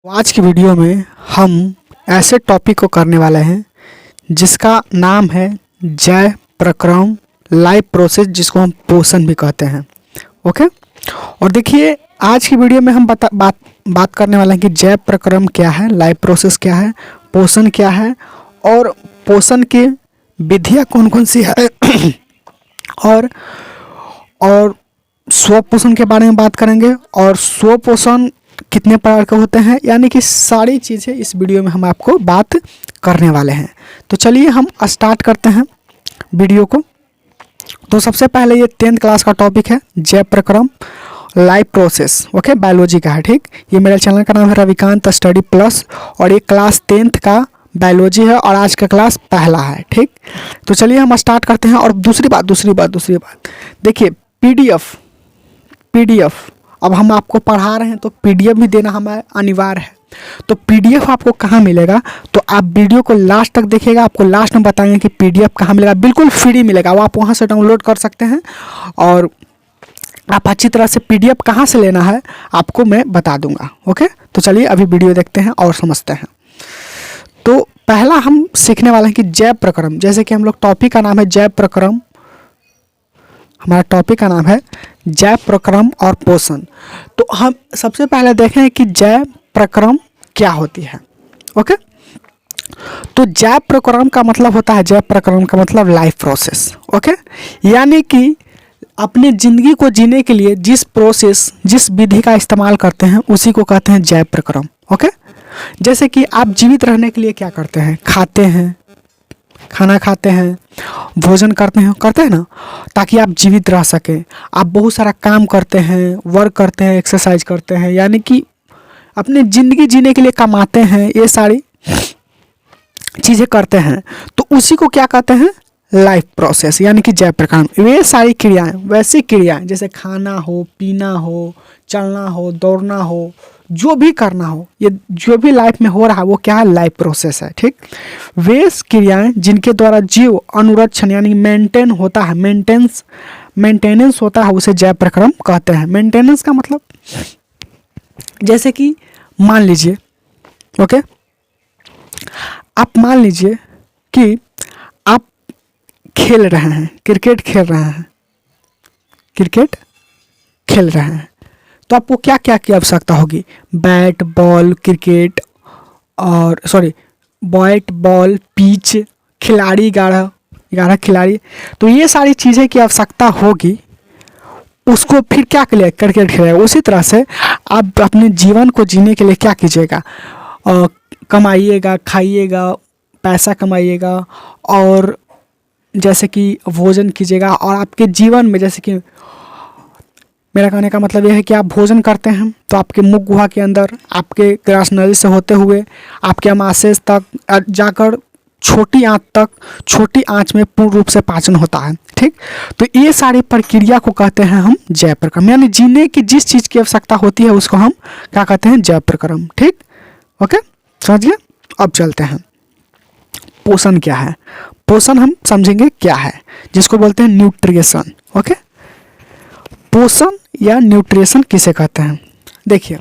तो आज की वीडियो में हम ऐसे टॉपिक को करने वाले हैं जिसका नाम है जय प्रक्रम लाइफ प्रोसेस, जिसको हम पोषण भी कहते हैं। ओके, और देखिए आज की वीडियो में हम बात करने वाले हैं कि जय प्रक्रम क्या है, लाइफ प्रोसेस क्या है, पोषण क्या है और पोषण की विधियाँ कौन कौन सी है और स्व पोषण के बारे में बात करेंगे और स्व पोषण कितने प्रकार के होते हैं, यानी कि सारी चीज़ें इस वीडियो में हम आपको बात करने वाले हैं। तो चलिए हम स्टार्ट करते हैं वीडियो को। तो सबसे पहले ये 10th क्लास का टॉपिक है जय प्रक्रम लाइफ प्रोसेस। ओके, बायोलॉजी का है। ठीक, ये मेरे चैनल का नाम है रविकांत स्टडी प्लस और ये क्लास 10th का बायोलॉजी है और आज का क्लास पहला है। ठीक, तो चलिए हम स्टार्ट करते हैं। और दूसरी बात देखिए, पीडीएफ अब हम आपको पढ़ा रहे हैं तो पीडीएफ भी देना हमारा अनिवार्य है। तो पीडीएफ आपको कहाँ मिलेगा, तो आप वीडियो को लास्ट तक देखिएगा, आपको लास्ट में बताएंगे कि पीडीएफ कहाँ मिलेगा। बिल्कुल फ्री मिलेगा, वो आप वहाँ से डाउनलोड कर सकते हैं और आप अच्छी तरह से पीडीएफ कहाँ से लेना है आपको मैं बता दूंगा। ओके, तो चलिए अभी वीडियो देखते हैं और समझते हैं। तो पहला हम सीखने वाले हैं कि जय प्रक्रम, जैसे कि हम लोग टॉपिक का नाम है जय प्रक्रम, हमारा टॉपिक का नाम है जय प्रक्रम और पोषण। तो हम सबसे पहले देखें कि जय प्रक्रम क्या होती है। ओके, तो जय प्रक्रम का मतलब होता है, जय प्रक्रम का मतलब लाइफ प्रोसेस। ओके, यानी कि अपनी ज़िंदगी को जीने के लिए जिस विधि का इस्तेमाल करते हैं उसी को कहते हैं जय प्रक्रम। ओके, जैसे कि आप जीवित रहने के लिए क्या करते हैं, खाना खाते हैं, भोजन करते हैं ना, ताकि आप जीवित रह सकें। आप बहुत सारा काम करते हैं, वर्क करते हैं, एक्सरसाइज करते हैं, यानी कि अपनी ज़िंदगी जीने के लिए कमाते हैं, ये सारी चीज़ें करते हैं। तो उसी को क्या कहते हैं, लाइफ प्रोसेस, यानी कि जय प्रक्रम। वे सारी क्रियाएं, वैसी क्रियाएं जैसे खाना हो, पीना हो, चलना हो, दौड़ना हो, जो भी करना हो, ये जो भी लाइफ में हो रहा है वो क्या है, लाइफ प्रोसेस है। ठीक, वे क्रियाएं जिनके द्वारा जीव अनुरक्षण यानी मेंटेन होता है, मेंटेनेंस होता है, उसे जय प्रक्रम कहते हैं। मेंटेनेंस का मतलब जैसे कि मान लीजिए, ओके, आप मान लीजिए कि आप खेल रहे हैं, क्रिकेट खेल रहे हैं, तो आपको क्या क्या की आवश्यकता होगी, बैट बॉल पिच, खिलाड़ी, 11 खिलाड़ी, तो ये सारी चीज़ें की आवश्यकता होगी। उसको फिर क्या क्रिकेट खेलेगा। उसी तरह से आप अपने जीवन को जीने के लिए क्या कीजिएगा, कमाइएगा, खाइएगा, पैसा कमाइएगा और जैसे कि भोजन कीजिएगा। और आपके जीवन में, जैसे कि मेरा कहने का मतलब यह है कि आप भोजन करते हैं तो आपके मुख गुहा के अंदर आपके ग्रास नली से होते हुए आपके अमाशय तक जाकर छोटी आंच में पूर्ण रूप से पाचन होता है। ठीक, तो ये सारी प्रक्रिया को कहते हैं हम जय प्रक्रम, यानी जीने की जिस चीज़ की आवश्यकता होती है उसको हम क्या कहते हैं, जय प्रक्रम। ठीक, ओके, समझिए। अब चलते हैं, पोषण क्या है। पोषण हम समझेंगे क्या है, जिसको बोलते हैं न्यूट्रिशन। ओके, पोषण या न्यूट्रिशन किसे कहते हैं। देखिए,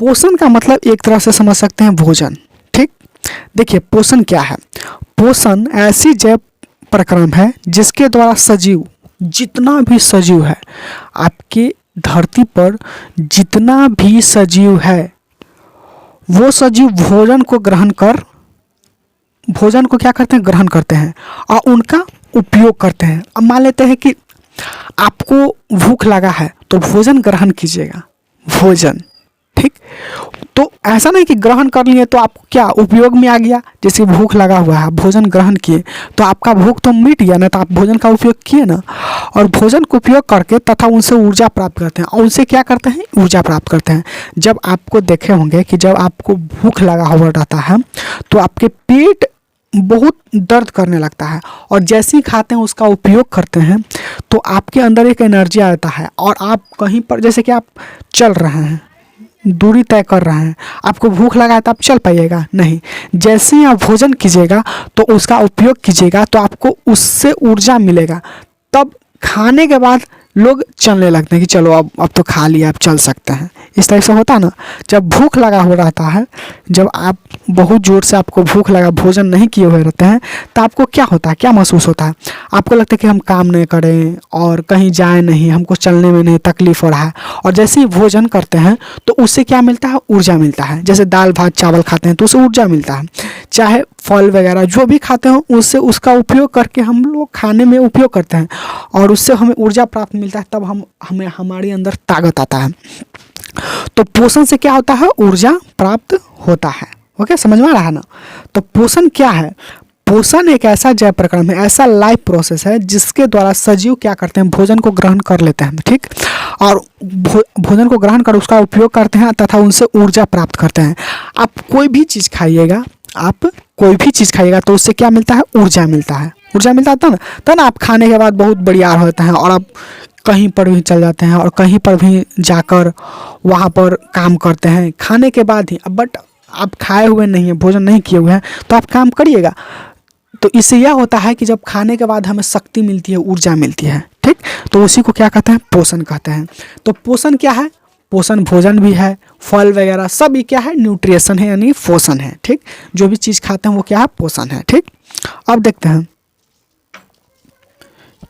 पोषण का मतलब एक तरह से समझ सकते हैं भोजन। ठीक, देखिए पोषण क्या है। पोषण ऐसी जय प्रक्रम है जिसके द्वारा सजीव, जितना भी सजीव है आपकी धरती पर, जितना भी सजीव है वो सजीव भोजन को क्या करते हैं, ग्रहण करते हैं और उनका उपयोग करते हैं। अब मान लेते हैं कि आपको भूख लगा है तो भोजन ग्रहण कीजिएगा, भोजन। ठीक, तो ऐसा नहीं कि ग्रहण कर लिए तो आपको क्या उपयोग में आ गया, जैसे भूख लगा हुआ है, भोजन ग्रहण किए तो आपका भूख तो मिट गया ना, तो आप भोजन का उपयोग किए ना, और भोजन का उपयोग करके तथा उनसे ऊर्जा प्राप्त करते हैं। और उनसे क्या करते हैं, ऊर्जा प्राप्त करते हैं। जब आपको देखे होंगे कि जब आपको भूख लगा हुआ रहता है तो आपके पेट बहुत दर्द करने लगता है, और जैसे ही खाते हैं उसका उपयोग करते हैं तो आपके अंदर एक एनर्जी आता है और आप कहीं पर, जैसे कि आप चल रहे हैं, दूरी तय कर रहे हैं, आपको भूख लगा है तो आप चल पाइएगा नहीं। जैसे ही आप भोजन कीजिएगा तो उसका उपयोग कीजिएगा तो आपको उससे ऊर्जा मिलेगा, तब खाने के बाद लोग चलने लगते हैं कि चलो अब तो खा लिया, अब चल सकते हैं। इस टाइप से होता है ना। जब भूख लगा हो रहता है, जब आप बहुत ज़ोर से आपको भूख लगा, भोजन नहीं किए हुए रहते हैं, तो आपको क्या होता है, क्या महसूस होता है? आपको लगता है कि हम काम नहीं करें और कहीं जाए नहीं, हमको चलने में नहीं तकलीफ हो रहा है। और जैसे ही भोजन करते हैं तो उससे क्या मिलता है? ऊर्जा मिलता है। जैसे दाल भात चावल खाते हैं तो उससे ऊर्जा मिलता है। चाहे फल वगैरह जो भी खाते हो, उससे उसका उपयोग करके हम लोग खाने में उपयोग करते हैं और उससे हमें ऊर्जा प्राप्त मिलता है, तब हमें हमारे अंदर ताकत आता है। तो पोषण से क्या होता है? ऊर्जा प्राप्त होता है। ओके, समझ में आ रहा है ना? तो पोषण क्या है? पोषण एक ऐसा जैव प्रक्रम है, ऐसा लाइफ प्रोसेस है जिसके द्वारा सजीव क्या करते हैं? भोजन को ग्रहण कर लेते हैं, ठीक, और भोजन को ग्रहण कर उसका उपयोग करते हैं तथा उनसे ऊर्जा प्राप्त करते हैं। आप कोई भी चीज़ खाइएगा, आप कोई भी चीज़ खाइएगा तो उससे क्या मिलता है? ऊर्जा मिलता है। ऊर्जा मिलता है तो ना आप खाने के बाद बहुत बढ़िया होते हैं और आप कहीं पर भी चल जाते हैं और कहीं पर भी जाकर वहाँ पर काम करते हैं खाने के बाद ही। बट आप खाए हुए नहीं हैं, भोजन नहीं किए हुए हैं, तो आप काम करिएगा। तो इससे यह होता है कि जब खाने के बाद हमें शक्ति मिलती है, ऊर्जा मिलती है, ठीक, तो उसी को क्या कहते हैं? पोषण कहते हैं। तो पोषण क्या है? पोषण भोजन भी है, फल वगैरह सब ये क्या है? न्यूट्रिशन है, यानी पोषण है, ठीक। जो भी चीज़ खाते हैं वो क्या है? पोषण है, ठीक। अब देखते हैं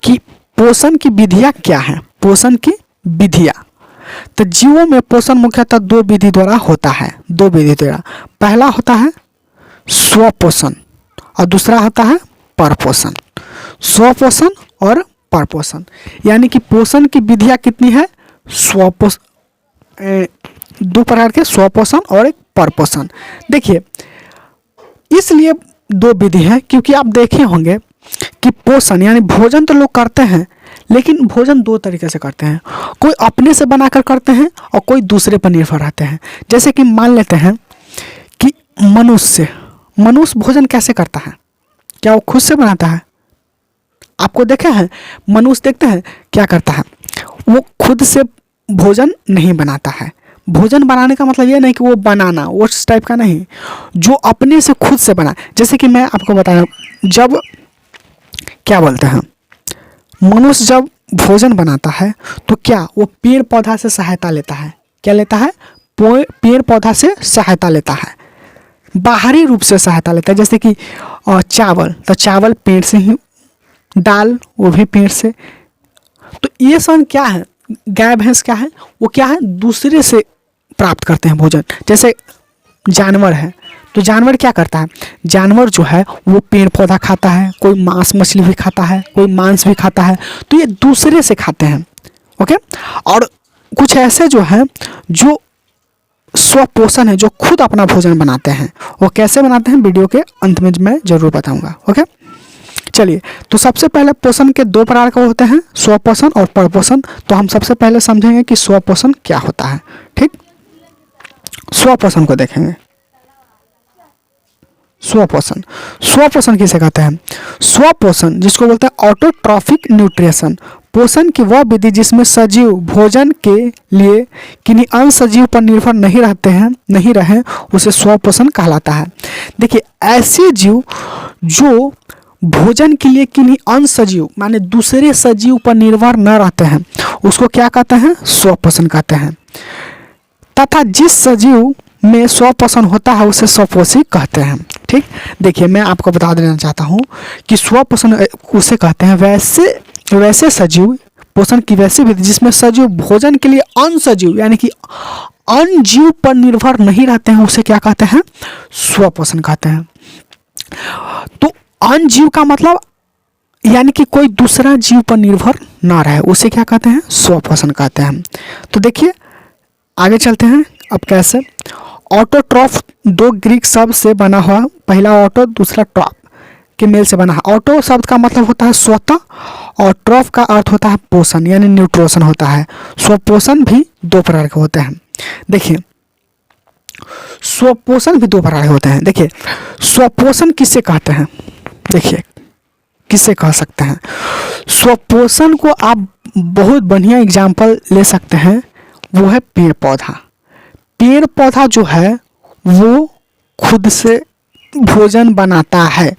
कि पोषण की विधियाँ क्या है। पोषण की विधियाँ, तो जीवों में पोषण मुख्यतः दो विधि द्वारा होता है, दो विधि द्वारा। पहला होता है स्वपोषण और दूसरा होता है परपोषण। स्वपोषण और परपोषण, यानी कि पोषण की विधियाँ कितनी है? स्वपोषण, दो प्रकार के, स्वपोषण और एक परपोषण। देखिए, इसलिए दो विधि हैं क्योंकि आप देखे होंगे कि पोषण यानी भोजन तो लोग करते हैं, लेकिन भोजन दो तरीके से करते हैं। कोई अपने से बनाकर करते हैं और कोई दूसरे पर निर्भर रहते हैं। जैसे कि मान लेते हैं कि मनुष्य भोजन कैसे करता है? क्या वो खुद से बनाता है? आपको देखे हैं मनुष्य, देखते हैं क्या करता है? वो खुद से भोजन नहीं बनाता है। भोजन बनाने का मतलब ये नहीं कि वो बनाना, वो उस टाइप का नहीं, जो अपने से खुद से बना। जैसे कि मैं आपको बताया, जब क्या बोलते हैं, मनुष्य जब भोजन बनाता है तो क्या वो पेड़ पौधा से सहायता लेता है? क्या लेता है? पेड़ पौधा से सहायता लेता है, बाहरी रूप से सहायता लेता है। जैसे कि चावल, तो चावल पेड़ से ही, दाल वो भी पेड़ से। तो ये सब क्या है? गाय भैंस क्या है? वो क्या है? दूसरे से प्राप्त करते हैं भोजन। जैसे जानवर है, तो जानवर क्या करता है? जानवर जो है वो पेड़ पौधा खाता है, कोई मांस मछली भी खाता है, कोई मांस भी खाता है, तो ये दूसरे से खाते हैं। ओके, और कुछ ऐसे जो हैं जो स्वपोषण है, जो खुद अपना भोजन बनाते हैं। वो कैसे बनाते हैं वीडियो के अंत में मैं जरूर बताऊंगा। ओके, चलिए, तो सबसे पहले पोषण के दो प्रकार का होते हैं, स्वपोषण और परपोषण। तो हम सबसे पहले समझेंगे कि स्वपोषण क्या होता है, ठीक। स्वपोषण को देखेंगे। स्वपोषण किसे कहते हैं? स्वपोषण जिसको बोलते हैं ऑटोट्रॉफिक न्यूट्रिशन, पोषण की वह विधि जिसमें सजीव भोजन के लिए किन्हीं अन्य सजीव पर निर्भर नहीं रहे, उसे स्वपोषण कहलाता है। देखिए, ऐसे जीव जो भोजन के लिए किन्हीं अन्य सजीव माने दूसरे सजीव पर निर्भर न रहते हैं, उसको क्या कहते हैं? स्वपोषण कहते हैं। तथा जिस सजीव में स्वपोषण होता है उसे स्वपोषी कहते हैं, ठीक। देखिए, मैं आपको बता देना चाहता हूँ कि स्वपोषण उसे कहते हैं वैसे सजीव, पोषण की वैसी विधि जिसमें सजीव भोजन के लिए अन्य सजीव यानी कि अन्य जीव पर निर्भर नहीं रहते हैं, उसे क्या कहते हैं? स्वपोषण कहते हैं। तो अन्य जीव का मतलब यानी कि कोई दूसरा जीव पर निर्भर ना रहे, उसे क्या कहते हैं? स्वपोषण कहते हैं। तो देखिए, आगे चलते हैं। अब कैसे? ऑटोट्रॉफ दो ग्रीक शब्द से बना हुआ, पहला ऑटो दूसरा ट्रॉफ के मेल से बना है। ऑटो शब्द का मतलब होता है स्वतः और ट्रॉफ का अर्थ होता है पोषण यानी न्यूट्रिशन होता है। स्वपोषण भी दो प्रकार के होते हैं। देखिए, स्वपोषण भी दो प्रकार के होते हैं। देखिए, स्वपोषण किसे कहते हैं? देखिए, किसे कह सकते हैं? स्वपोषण को आप बहुत बढ़िया एग्जाम्पल ले सकते हैं, वो है पेड़ पौधा। पेड़ पौधा जो है वो खुद से भोजन बनाता है।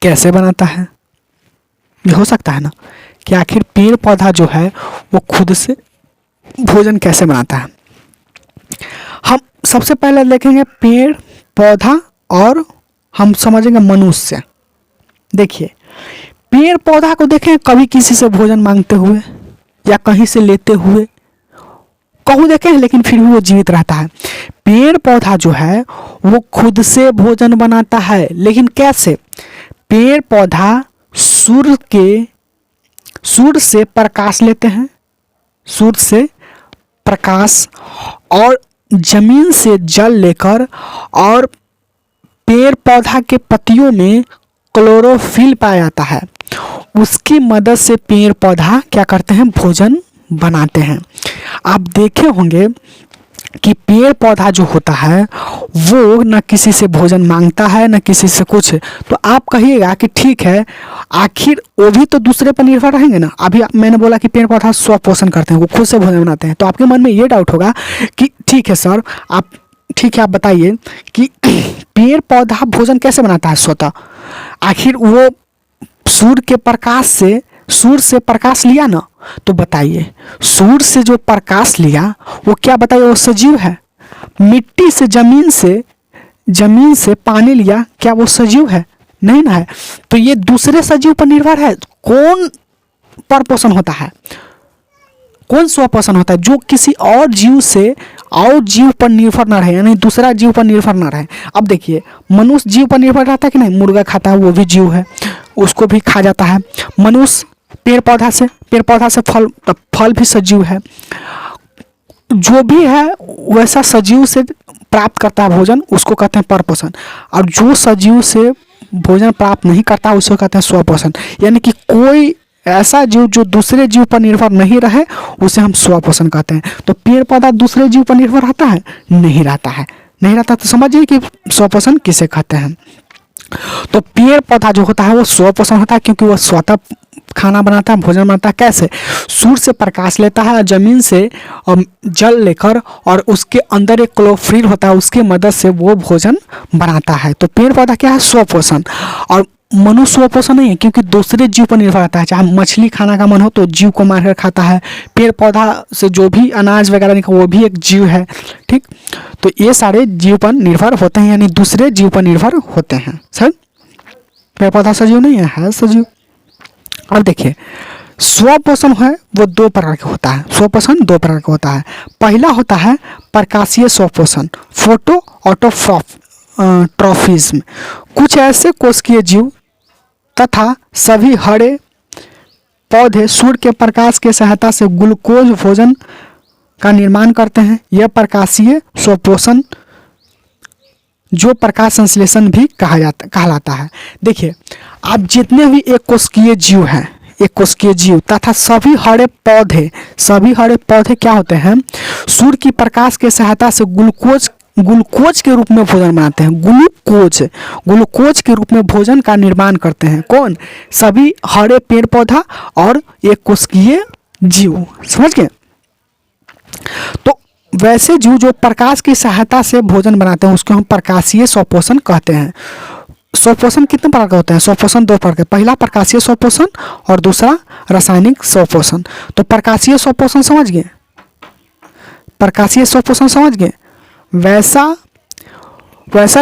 कैसे बनाता है? ये हो सकता है ना कि आखिर पेड़ पौधा जो है वो खुद से भोजन कैसे बनाता है। हम सबसे पहले देखेंगे पेड़ पौधा और हम समझेंगे मनुष्य। देखिए, पेड़ पौधा को देखें कभी किसी से भोजन मांगते हुए या कहीं से लेते हुए कहूँ देखें, लेकिन फिर भी वो जीवित रहता है। पेड़ पौधा जो है वो खुद से भोजन बनाता है, लेकिन कैसे? पेड़ पौधा सूर्य से प्रकाश लेते हैं, सूर्य से प्रकाश, और जमीन से जल लेकर, और पेड़ पौधा के पत्तियों में क्लोरोफिल पाया जाता है, उसकी मदद से पेड़ पौधा क्या करते हैं? भोजन बनाते हैं। आप देखे होंगे कि पेड़ पौधा जो होता है वो न किसी से भोजन मांगता है न किसी से कुछ। तो आप कहिएगा कि ठीक है, आखिर वो भी तो दूसरे पर निर्भर रहेंगे ना। अभी मैंने बोला कि पेड़ पौधा स्वपोषण करते हैं, वो खुद से भोजन बनाते हैं। तो आपके मन में ये डाउट होगा कि ठीक है सर, आप बताइए कि पेड़ पौधा भोजन कैसे बनाता है स्वतः? आखिर वो सूर्य से प्रकाश लिया ना, तो बताइए सूर्य से जो प्रकाश लिया वो क्या बताइए? वो सजीव है। मिट्टी से जमीन से पानी लिया, क्या वो सजीव है? नहीं ना है। तो ये दूसरे सजीव पर निर्भर है। कौन परपोषण होता है, कौन स्वपोषण होता है? जो किसी और जीव पर निर्भर ना रहे, यानी दूसरा जीव पर निर्भर ना रहे। अब देखिए, मनुष्य जीव पर निर्भर रहता है कि नहीं? मुर्गा खाता है, वो भी जीव है, उसको भी खा जाता है। मनुष्य पेड़ पौधा से फल भी सजीव है। जो भी है वैसा सजीव से प्राप्त करता है भोजन, उसको कहते हैं परपोषण। और जो सजीव से भोजन प्राप्त नहीं करता उसको कहते हैं स्वपोषण। यानी कि कोई ऐसा जीव जो दूसरे जीव पर निर्भर नहीं रहे उसे हम स्वपोषण कहते हैं। तो पेड़ पौधा दूसरे जीव पर निर्भर रहता है? नहीं रहता। तो समझिए कि स्वपोषण किसे कहते हैं। तो पेड़ पौधा जो होता है वो स्वपोषण होता है, क्योंकि वो स्वतः खाना बनाता है, भोजन बनाता है। कैसे? सूर्य से प्रकाश लेता है, जमीन से जल लेकर, और उसके अंदर एक क्लोरोफिल होता है, उसकी मदद से वो भोजन बनाता है। तो पेड़ पौधा क्या है? स्वपोषण। और मनुष्य स्वपोषण नहीं है, क्योंकि दूसरे जीव पर निर्भर रहता है। चाहे मछली खाना का मन हो तो जीव को मारकर खाता है। पेड़ पौधा से जो भी अनाज वगैरह निकल वो भी एक जीव है। ठीक, तो ये सारे जीव पर निर्भर होते हैं, यानी दूसरे जीव पर निर्भर होते हैं। सर, पेड़ पौधा सजीव नहीं है सजीव। अब देखिए, स्वपोषण है वो दो प्रकार का होता है। स्वपोषण दो प्रकार का होता है। पहला होता है प्रकाशीय स्वपोषण, फोटो ऑटोट्रॉफिज्म। कुछ ऐसे कोशिकीय जीव तथा सभी हरे पौधे सूर्य के प्रकाश के सहायता से ग्लूकोज भोजन का निर्माण करते हैं। यह प्रकाशीय स्वपोषण जो प्रकाश संश्लेषण भी कहलाता है। देखिए, आप जितने भी एक कोशिकीय जीव तथा सभी हरे पौधे क्या होते हैं? सूर्य की प्रकाश के सहायता से ग्लूकोज के रूप में भोजन बनाते हैं। ग्लूकोज के रूप में भोजन का निर्माण करते हैं। कौन? सभी हरे पेड़ पौधा और एक कोशिकीय जीव। समझ गए? तो वैसे जीव जो प्रकाश की सहायता से भोजन बनाते हैं उसको हम प्रकाशीय स्वपोषण कहते हैं। स्वपोषण कितने प्रकार के होते हैं? स्वपोषण दो प्रकार के। पहला प्रकाशीय स्वपोषण और दूसरा रासायनिक स्वपोषण। तो प्रकाशीय स्वपोषण समझ गए? प्रकाशीय स्वपोषण समझ गए? वैसा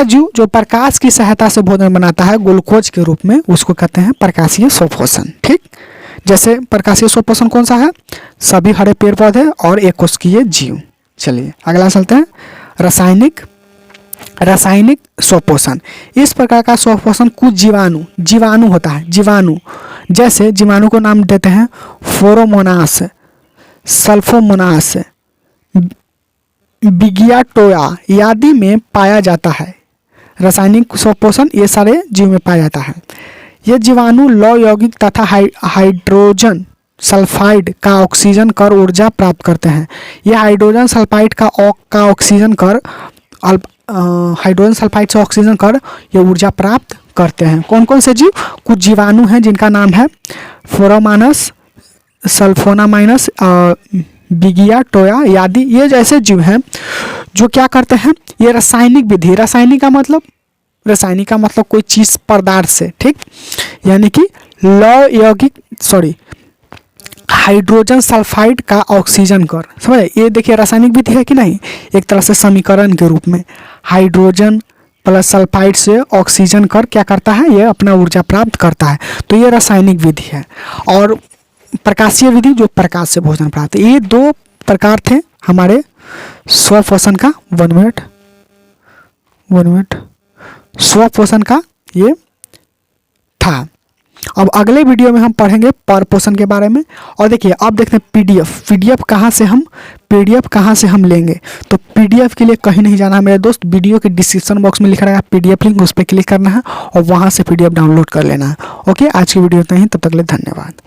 जीव जो प्रकाश की सहायता से भोजन बनाता है ग्लूकोज के रूप में, उसको कहते हैं प्रकाशीय स्वपोषण। ठीक, जैसे प्रकाशीय स्वपोषण कौन सा है? सभी हरे पेड़ पौधे और एक कोशिकीय जीव। चलिए अगला चलते हैं। रासायनिक स्वपोषण। इस प्रकार का स्वपोषण कुछ जीवाणु होता है। जैसे जीवाणु को नाम देते हैं फोरोमोनास, सल्फोमोनास, बिगियाटोया आदि में पाया जाता है। रासायनिक स्वपोषण ये सारे जीव में पाया जाता है। ये जीवाणु लौह यौगिक तथा हाइड्रोजन सल्फाइड का ऑक्सीजन कर ऊर्जा प्राप्त करते हैं। ये हाइड्रोजन सल्फाइड से ऑक्सीजन कर ये ऊर्जा प्राप्त करते हैं। कौन कौन से जीव? कुछ जीवाणु हैं जिनका नाम है फोरोमानस, सल्फोनामाइनस, बिगियाटोया आदि। ये जैसे जीव हैं जो क्या करते हैं? ये रासायनिक विधि, रासायनिक का मतलब कोई चीज़ पदार्थ से, ठीक, यानी कि हाइड्रोजन सल्फाइड का ऑक्सीजन कर, समझ। ये देखिए रासायनिक विधि है कि नहीं, एक तरह से समीकरण के रूप में हाइड्रोजन प्लस सल्फाइड से ऑक्सीजन कर क्या करता है, ये अपना ऊर्जा प्राप्त करता है। तो ये रासायनिक विधि है। और प्रकाशीय विधि जो प्रकाश से भोजन प्राप्त, ये दो प्रकार थे हमारे स्वपोषण का। 1 मिनट स्वपोषण का ये था। अब अगले वीडियो में हम पढ़ेंगे परपोषण के बारे में। और देखिए अब देखते हैं पीडीएफ कहाँ से हम लेंगे। तो पीडीएफ के लिए कहीं नहीं जाना है मेरे दोस्त, वीडियो के डिस्क्रिप्शन बॉक्स में लिखा रहेगा पीडीएफ लिंक, उस पर क्लिक करना है और वहाँ से पीडीएफ डाउनलोड कर लेना है। ओके, आज की वीडियो इतना ही, तब तक के लिए धन्यवाद।